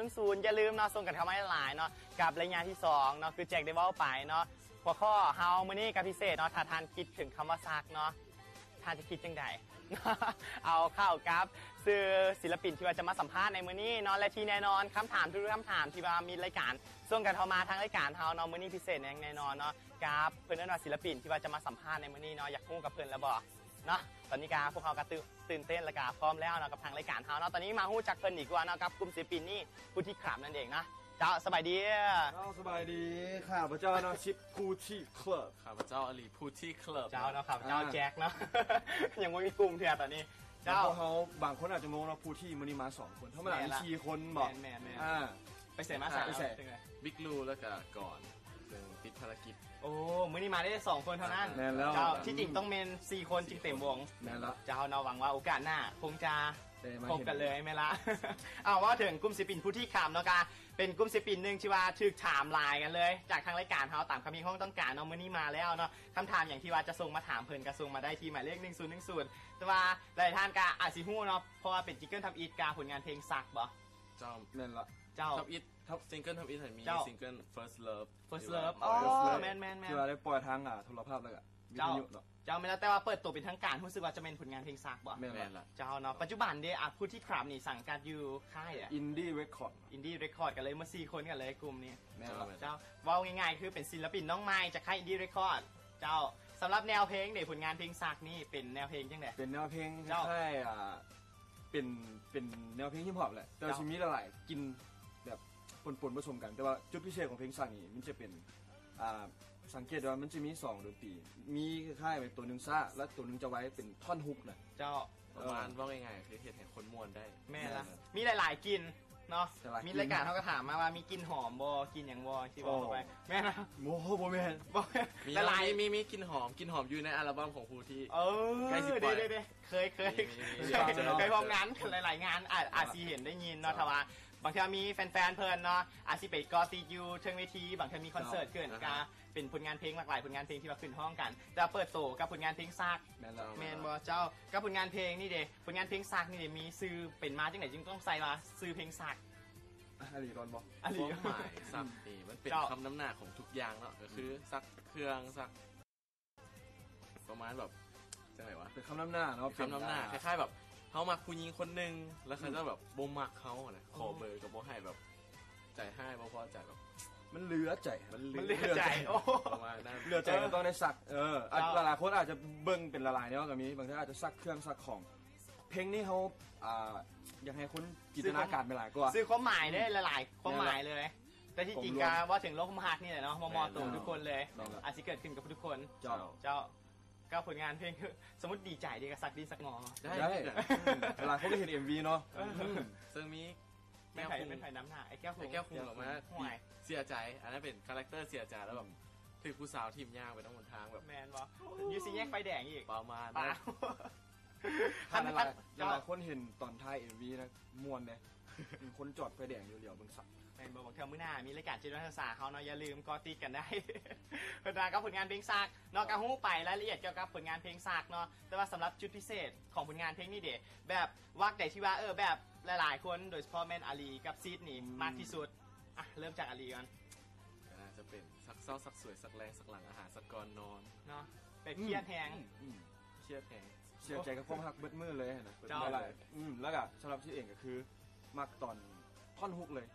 10อย่าลืมเนาะส่งกันเข้ามาหลายเนาะกับรายงานที่2เนาะคือแจกได้เว้าไปเนาะหัวข้อเฮามื้อนี้กับพิเศษเนาะถ้าท่านคิดถึงคำว่าซักเนาะท่านจะคิดจังได เอาเข้ากับสื่อศิลปินที่ว่าจะมาสัมภาษณ์ในมื้อนี้เนาะและที่แน่นอนคำถามทุกคำถามที่ว่ามีรายการส่งกันเข้ามาทางรายการเฮาเนาะมื้อนี้พิเศษแน่นอนเนาะกับเพิ่นว่าศิลปินที่ว่าจะมาสัมภาษณ์ในมื้อนี้เนาะอยากฮู้กับเพิ่นแล้วบ่เนาะตอนนี้พวกเขาก็ตื่นเต้นและก็พร้อมแล้วเนาะกับทางรายการเฮาเนาะตอนนี้มาฮู้จักเพิ่นอีกว่าเนาะกับกลุ่มศิลปินนี่ผู้ที่ขับนั่นเองนะเจ้าสบายดีสบายดีข้าพเจ้าเนาะชิปพูที่คลับข้าพเจ้าอลีพูที่คลับเจ้าเนาะครับเจ้าแจ็คเนาะยังไม่มีกลุ่มเถื่อตอนนี้เจ้าเขาบางคนอาจจะงงเนาะพูที่มันนี่มา2คนเท่าไหร่4คนบอกแมนไปเสร็จมาไปเสร็จบิ๊กลูแล้วก็ก่อนซึ่งติดภารกิจโอ้มื้อนี้มาได้2คนเท่านั้นเจ้าที่จริงต้องเป็น4คนจริงเต็มวงแม่นแล้วเจ้าเนาะหวังว่าโอกาสหน้าคงจะพบกันเลยไหมล่ะว่าถึงกลุ่มศิลปินผู้ที่ขำเนาะกาเป็นกลุ่มศิลปินหนึ่งที่ว่าถูกถามไลน์กันเลยจากทางรายการเขาตามคำมีห้องต้องการเนาะมื้อนี้มาแล้วเนาะคำถามอย่างที่ว่าจะส่งมาถามเพิ่นกระส่งมาได้ที่หมายเลข1010แต่ว่าหลายท่านก็อาจสิฮู้เนาะเพราะว่าเป็นจิงเกิลทำอีทกาผลงานเพลงซักบ่เจ้าแม่นละเจ้าทับอีททับซิงเกิลทับอีทมีซิงเกิล First Love อ๋อแม่นที่ว่าได้ปล่อยทางโทรภาพแล้วก็เจ้าไม่แล้วแต่ว่าเปิดตัวเป็นทางการรู้สึกว่าจะเป็นผลงานเพลงซักบ่แม่นละเจ้าเนาะปัจจุบันเด้ผู้ที่ขับนี่สังกัดอยู่ค่ายอินดี้เรคคอร์ดกันเลยมา4คนกันเลยกลุ่มนี้แม่นเจ้าว่าง่ายๆคือเป็นศิลปินน้องใหม่จากค่ายอินดี้เรคคอร์ดเจ้าสำหรับแนวเพลงเด้ผลงานเพลงซักนี่เป็นแนวเพลงจังได๋เป็นแนวเพลงค่ายเป็นแนวเพลงฮิปฮอปแหละแต่ชิมีหลายๆกินแบบปนผสมกันแต่ว่าจุดพิเศษของเพลงซักนี่มันจะเป็นสังเกตว่ามันจะมี2ดนตรีมีคล้ายๆเป็นตัวนึงซ่าและตัวนึงจะไว้เป็นท่อนฮุกนะเจ้าประมาณว่าง่ายๆคือเฮ็ดให้คนม่วนได้แม่ละมีหลายๆกินเนาะมีรายการเขาก็ถามมาว่ามีกินหอมบ่กินอย่างบ่ที่บอกเข้าไปแม่นะโมโหบ่แม่นบ่หลายมีกินหอมอยู่ในอัลบั้มของผู้ที่ใกล้สิปล่อยเคยพร้อมงานหลายๆงานอาจสิเห็นได้ยินเนาะถ้าว่าบางทีมีแฟนๆเพิ่นเนาะอาจสิไปกอซียูเทิงเวทีบางทีมีคอนเสิร์ตเกินกาเป็นผลงานเพลงหลากหลายผลงานเพลงที่ว่าขึ้นห้องกันจะเปิดโตกับผลงานเพลงซักแม่นบ่เจ้ากับผลงานเพลงนี่เด้ผลงานเพลงซักนี่เด้มีชื่อเป็นมาจังได๋จึงต้องใส่ว่าชื่อเพลงซักอลีรอนบ่อลีหมายซักนี่มันเป็นคำนำหน้าของทุกอย่างเนาะก็คือซักเครื่องซักประมาณแบบจังได๋วะเป็นคำนำหน้าเนาะคำนำหน้าคล้ายๆแบบเขามาผู้หญิงคนนึงแล้วเขาจะแบบบ่มักเขาน่ะขอเบอร์ก็บ่ให้แบบใจให้บ่พอใจแบบมันเหลือใจโอ้ประมาณนั้นเหลือใจก็ต้องได้ซักหลายๆคนอาจจะเบิ่งเป็นละลายเนาะก็มีบางทีอาจจะซักเครื่องซักของเพลงนี้เขาอยากให้คนจินตนาการไปหลายกว่าซื้อความหมายได้หลายๆความหมายเลยแต่ที่จริงก็ว่าถึงโลกมหักนี่แหละเนาะมอตัวทุกคนเลยอาจจะเกิดขึ้นกับทุกคนเจ้าก็ผลงานเพลงคือสมมติดีใจดีก็สักดีสักงอได้เวลาเขาไปเห็น MV เนาะซึ่งมีแก้วคุงเป็นไผ่น้ำหน้าไอ้แก้วคุงออกมาเสียใจอันนั้นเป็นคาแรคเตอร์เสียใจแล้วแบบถือผู้สาวทีมย่างไปทั้งหมดทางแบบแมนวะยูซีแยกไฟแดงอีกประมาณท่านหลายคนเห็นตอนท้าย MV นะม่วนเลยคนจอดไฟแดงอยู่เหลียวเบิ่งสักแมนบอกเธอมื้อหน้ามีรายการจิตวิทยาเขาเนาะอย่าลืมกอติดกันได้เพิ่นว่ากับผลงานเพลงซักเนาะกะฮู้ไปรายละเอียดเกี่ยวกับผลงานเพลงซักเนาะแต่ว่าสำหรับจุดพิเศษของผลงานเพลงนี้เด้แบบวักใดที่ว่าแบบหลายๆคนโดยเฉพาะแม่นอาลีกับซีดนี่มากที่สุดเริ่มจากอาลีก่อนน่าจะเป็นซักเศร้าซักสวยซักแรงซักหลังอาหารซักก่อนนอนเนาะเป็นเครียดแฮงเครียดแฮงเสียใจกับความหักเบิดมือเลยนะแล้วก็สำหรับชื่อเองก็คือมักตอนท่อนฮุกเลย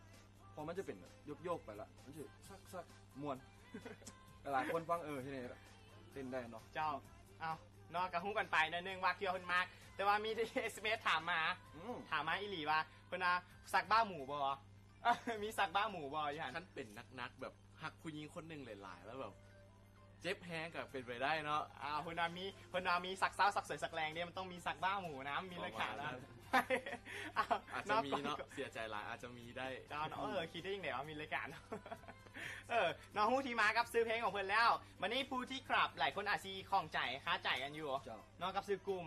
พอมันจะเป็นโยกไปละมันจะซักมวนหลายคนฟังที่นี่เต้นได้เนาะเจ้านอกกระหุ้งกันไปนึงว่าเกี่ยวคนมากแต่ว่ามีที่ SMS ถามมาอีหลีว่าคนน่ะซักบ้าหมูบ่มีซักบ้าหมูบ่อย่างนั้นเป็นนักแบบหักผู้หญิงคนนึงหลายๆแล้วแบบเจ็บแฮงก็เป็นไปได้เนาะคนน่ะมีซักเซ้าซักสวยซักแรงเนี่ยมันต้องมีซักบ้าหมูนะมีเลยขาแล้วอาจจะมีเนาะเสียใจหลายอาจจะมีได้เจ้าเนาะคิดได้ยังไงว่ามีรายการน้องฮู้ที่มากับซื้อเพลงของเพิ่นแล้ววันนี้ผู้ที่ขับหลายคนอาจสิข้องใจค้าใจกันอยู่น้องกับซื้อกลุ่ม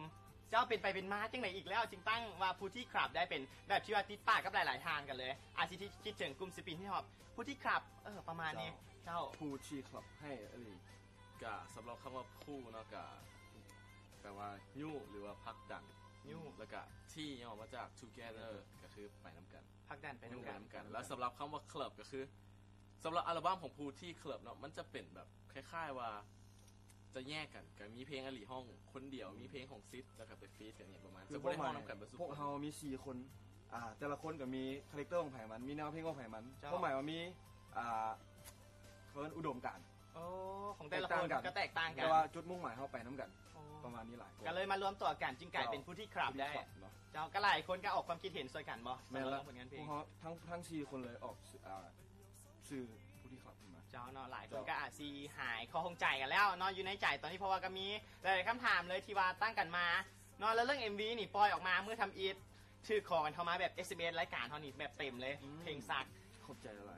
เจ้าเป็นไปเป็นมาจังไหนอีกแล้วจึงตั้งว่าผู้ที่ขับได้เป็นแบบที่ว่าติดปากกับหลายๆทางกันเลยอาจสิคิดถึงกลุ่มศิลปินที่ชอบผู้ที่ขับประมาณนี้เจ้าผู้ที่ขับให้อะไรก็สำหรับคำว่าผู้เนาะก็แปลว่ายู่หรือว่าพักดังยู่แล้วก็ที่ย่อมาจาก together ก็ คือไปน้ำกัน พักดันไปน้ำกัน แล้วสำหรับคำว่าคลับก็คือสำหรับอัลบั้มของภูที่คลับเนาะมันจะเป็นแบบคล้ายๆว่าจะแยกกันก็มีเพลงอลีห้องคนเดียวมีเพลงของซิดแล้วก็ไปฟีดกันอย่างประมาณ คื จะ อ บ่ได้ห้องนำกันไปสุด พวกเฮามี4คนแต่ละคนก็มีคาแรคเตอร์ของไผมันมีแนวเพลงของไผมัน เจ้า ก็หมายว่ามีเขาเรียกอุดมการณ์ โอ้ของแต่ละคนก็แตกต่างกัน แต่ว่าจุดมุ่งหมายเฮาไปน้ำกัน โอ้ ประมาณนี้หลายคน ก็เลยมารวมตัวกันจึงกลายเป็นผู้ที่คลับได้ เนาะ เจ้าก็หลายคนก็ออกความคิดเห็นส่วนกันบ่ แม่น สำห แล้ รั ว บผลงานเพ พ ล ว ง กเขาทั้ง4คนเลยออกสื่อผู้ที่ขับมา เจ้าเนาะหลายคนก็อาจซีหายข้อคงใจกันแล้วเนาะอยู่ในใจตอนนี้เพราะว่าก็มีหลายๆคำถามเลยที่ว่าตั้งกันมาเนาะแล้วเรื่อง MV นี่ปล่อยออกมาเมื่อทำอีทชื่อคอกันเข้ามาแบบ SMS รายการเท่านี้แบบเต็มเลย เพลงซัก ขอบใจอะไร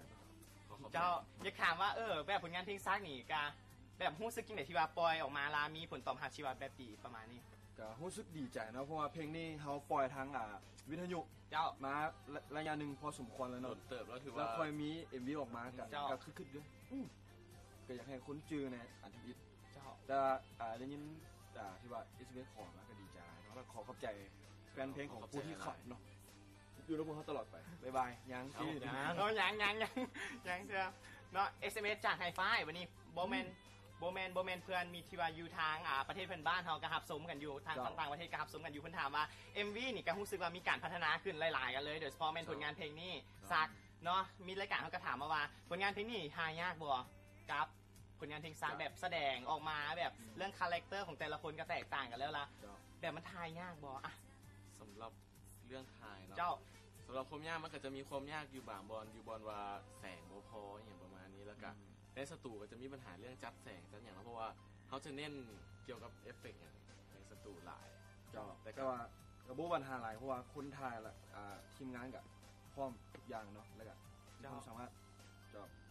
เจ้าอยากถามว่าแบบผลงานเพลงซักนี่ก็แบบรู้สึกจริงไหนที่ว่าปล่อยออกมาลามีผลตอบรับชีวะแบบดีประมาณนี้ ก็รู้สึกดีใจเนาะเพราะว่าเพลงนี้เฮาปล่อยทางวิทยุ เจ้า มาระยะหนึ่งพอสมควรแล้ว โด เนาะ นเติบแล้วถือ แล้ ว่า วค่อยมี MV ออกมากัน เจ้า ก็คึกๆด้วยก็อยากให้คนจือในอันทิตย์ เจ้า แต่ได้ยินที่ว่า SMS ขอมาก็ดีใจเนาะแล้วขอขอบใจแฟนเพลงของผู้ที่ขับเนาะอยู่กับพวกเขาตลอดไปบ๊ายบายยังที่ ยังเชื่อเนาะ SMS จากไฮไฟวันนี้โบแมนเพื่อนมีที่ว่าอยู่ทางประเทศเพื่อนบ้านเขาก็หับสมกันอยู่ทางต่างประเทศก็หับสมกันอยู่เพื่อนถามว่า MV นี่ก็รู้สึกว่ามีการพัฒนาขึ้นหลายๆกันเลยโดยเฉพาะแมนผลงานเพลงนี้ซักเนาะมีรายการเขาก็ถามมาว่าผลงานเพลงนี้หายากบ่กับผลงานเพลงซักแบบแสดงออกมาแบบเรื่องคาแรคเตอร์ของแต่ละคนก็แตกต่างกันแล้วล่ะแบบมันทายยากบ่อะ สำหรับเรื่องถ่ายเนาะ เจ้า สำหรับความยากมันก็จะมีความยากอยู่บางบอลว่าแสงบ่พออย่างประมาณนี้แล้วก็ในสตูก็จะมีปัญหาเรื่องจัดแสงจัดอย่างเพราะว่าเขาจะเน้นเกี่ยวกับเอฟเฟกต์อย่างในสตูหลาย แต่ก็ว่ากระโบปัญหาหลายเพราะว่าคนไทยละทีมงานกับพร้อมทุกอย่างเนาะแล้วก็ความสามารถ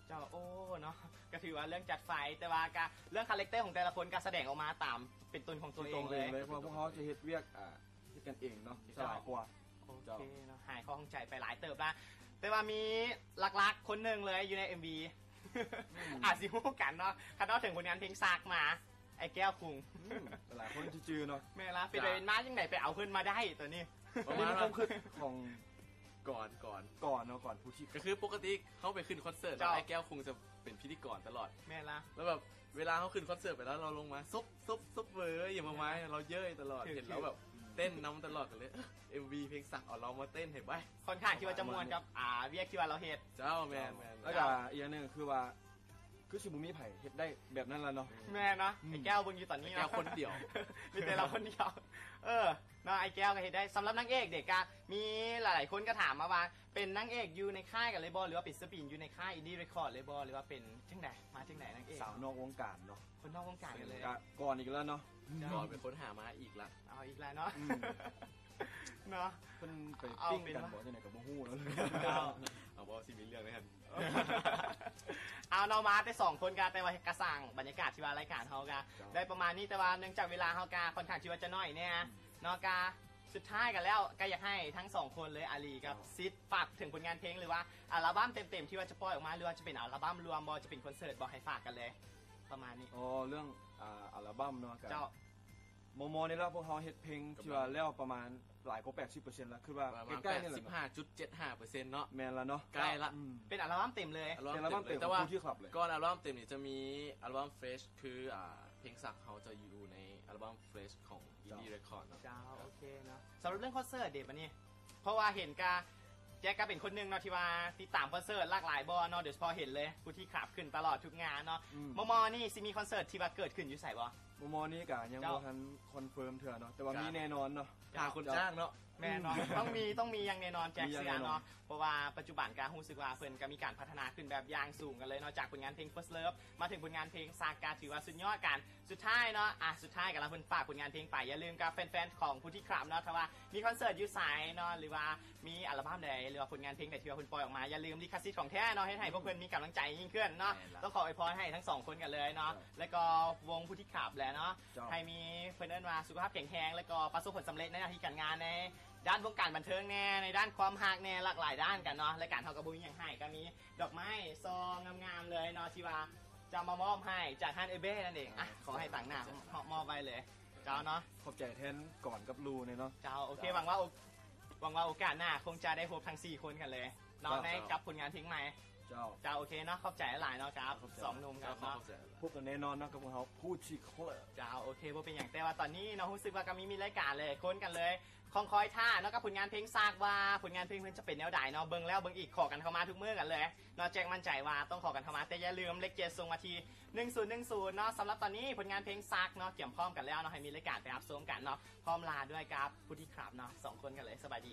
เจ้าโอ้เนาะก็ถือว่าเรื่องจัดไฟแต่ว่าการเรื่องคาแรคเตอร์ของแต่ละคนการแสดงออกมาตามเป็นตนของตัวเองเลย เพราะพวกเขาจะเฮ็ดเวียกที่กันเองเนาะสลายกว่า โอเคเนาะหายข้อข้องใจไปหลายเติบละแต่ว่ามีหลักๆคนหนึ่งเลยอยู่ใน MV อาจสิฮู้กันเนาะคันเอาถึงผลงานเพลงซากมาไอ้แก้วคุง หลายคนจือเนาะ แม่ละไปเดินมาจังไหนไปเอาเพิ่นมาได้ตัวนี้ ประ นี่ มาณ มันต้องขึ้นของ ก่อน ก่อนเนาะก่อนผู้ที่ ก็คือปกติเขาไปขึ้นคอนเสิร์ตแล้วไอ้แก้วคงจะเป็นพิธีกรตลอด แม่ละ แล้วแบบเวลาเขาขึ้นคอนเสิร์ตไปแล้วเราลงมาซุบเวอร์อย่างประมาณเราเย้ยตลอดเห็นแล้วแบบเต้นน้ำตลอดกันเลย MV เพลงสักเอาเรามาเต้นเห็นไหม ค่อนข้างที่ว่าจะมวนกับเวียกที่ว่าเราเฮ็ด เจ้าแมน แล้วก็อีกอย่างหนึงคือว่าคือสิบุมีไผ่เฮ็ดได้แบบนั้นแล้วเนาะ แม่เนาะไอ้แก้วเบิ่งอยู่ตอนนี้ แก้ว เนาะ คนเดียว มีแต่เราคนเดียวเนาะไอ้แก้วก็เฮ็ดได้สำหรับนางเอกเด็กก็มีหลายๆคนก็ถามมาว่าเป็นนางเอกอยู่ในค่ายกันเลยบ่หรือว่าเป็นศิลปินอยู่ในค่ายอินดี้เรคคอร์ดเลยบ่หรือว่าเป็นจังไดมาจังไดนางเอก สาวนอกวงการเนาะ คนนอกวงการกันเลย ก็ก่อนอีกแล้วเนาะ ก่อนเป็นคนหามาอีกละ เอาอีกแล้วเนาะเนาะ เพิ่นไป เอา ปิ้ง เป็น กัน ว่า บ่จังได๋ก็บ่ฮู้แล้ว เอาบอสิมีเรื่องนะครับ เอาเนาะมาแต่2คนกันแต่ว่ากระสั่งบรรยากาศที่ว่ารายการเฮาก็ได้ประมาณนี้แต่ว่าเนื่องจากเวลาเฮาก็ค่อนข้างที่ว่าจะน้อยเนี่ยเนาะกาสุดท้ายกันแล้วก็อยากให้ทั้ง2คนเลยอาลีกับซิดฝากถึงผลงานเพลงหรือว่าอัลบั้มเต็มๆที่ว่าจะปล่อยออกมาหรือว่าจะเป็นอัลบั้มรวมบ่จะเป็นคอนเสิร์ตบ่ให้ฝากกันเลย ประมาณนี้ อ๋อเรื่องอัลบั้มเนาะก็ เจ้า โมนี่แล้วพวกเขาเฮ็ดเพลงที่ว่าแล้วประมาณหลายกว่า 80% แล้วคือว่า ประมาณ ใกล้ๆนี่แหละ 85.75%เนาะ แม่นแล้วเนาะ ใกล้ละ เป็นอัลบั้มเต็มเลย อัล เป็นอัลบั้มเต็มข แต่ อง ว่า ผู้ที่ขับเลย ก่อนอัลบั้มเต็มนี่จะมีอัลบั้มเฟรชคือเพลงสักเขาจะอยู่ในอัลบั้มเฟรชของ Indie Record เนาะ เจ้าโอเคเนาะสำหรับเรื่องคอนเสิร์ตเด็ดวันนี้เพราะว่าเห็นกาแจ็คก็เป็นคนหนึ่งเนาะที่ว่าติดตามคอนเสิร์ตหลากหลายบอเนาะเดี๋ยวเฉพาะเห็นเลยผู้ที่ขับขึ้นตลอดทุกงานเนาะมอนี่สิมีคอนเสิร์ตที่ว่าเกิดขึ้นอยู่ใส่บอ โมนี่ก็ยังบ่ทันคอนเฟิร์มเถื่อเนาะแต่ว่ามีแน่นอนเนาะ หาคนจ้างเนาะ แม่นอนต้องมีอย่างแน่นอนแจ็ค มีอย่าง เสี แน่ ย นอน เนาะเพราะว่าปัจจุบันการรู้สึกว่าเพิ่นก็มีการพัฒนาขึ้นแบบอย่างสูงกันเลยเนาะจากผลงานเพลง First Love มาถึงผลงานเพลงซากาถือว่าสุดยอดกันสุดท้ายเนาะสุดท้ายกันแล้วเพิ่นฝากผลงานเพลงไปอย่าลืมกับแฟนๆของผู้ที่ครับเนาะถ้าว่ามีคอนเสิร์ตอยู่ไสเนาะหรือว่ามีอัลบั้มใดหรือว่าผลงานเพลงใดที่ว่าเพิ่นปล่อยออกมาอย่าลืมลิขสิทธิ์ของแท้เนาะให้พวกเพิ่นมีกำลังใจยิ่งขึ้นเนาะต้องขออวยพรให้ทั้งสองคนกันเลยเนาะแล้วก็วงผู้ที่ขับแหละเนาะให้มีเพิ่นเอิ้นว่าสุขภาพแข็งแรงแล้วก็ประสบผลสำเร็จในหน้าที่การงานในด้านวงการบันเทิงแน่ในด้านความฮักแน่หลากหลายด้านกันเนาะและการเฮากระบุยอย่างให้ก็มีดอกไม้ซองงามๆเลยเนาะที่ว่าจะมามอบให้จากฮันเอเบ้นั่นเองขอให้ต่างหน้ามอบไปเลยเจ้าเนาะ ขอบใจแทนก่อนกับลูเนี่ยเนาะ เจ้าโอเคหวังว่า หวังว่าโอกาสหน้าคงจะได้พบทั้ง4คนกันเลยเนาะในกับผลงานเพลงใหม่ เจ้า จ้าโอเคเนาะขอบใจหลายเนาะครับ ขอบใจ สองหนุ่มค ก็ รับ เข้า เนาะ ใจ พบกันแน่นอนนะกับพวกเขาพูดชิคเลย จ้าโอเคบ่เป็นอย่างแต่ว่าตอนนี้เนาะรู้สึกว่ากำมีรายการเลยค้นกันเลยคองคอยท่าเนาะกับผลงานเพลงซากว่าผลงานเพลงเพิ่นจะเป็นแนวใดเนาะเบิ่งแล้วเบิ่งอีกขอกันเข้ามาทุกมื้อกันเลยเนาะแจ้งมั่นใจว่าต้องขอกันเข้ามาแต่อย่าลืมเลขเจ็ดส่งมาที1010เนาะสำหรับตอนนี้ผลงานเพลงซากเนาะเกี่ยมพร้อมกันแล้วเนาะให้มีรายการไปอัพโซมกันเนาะพร้อมลาด้วยครับผู้ที่ขับเนาะ2คนกันเลยสบายดี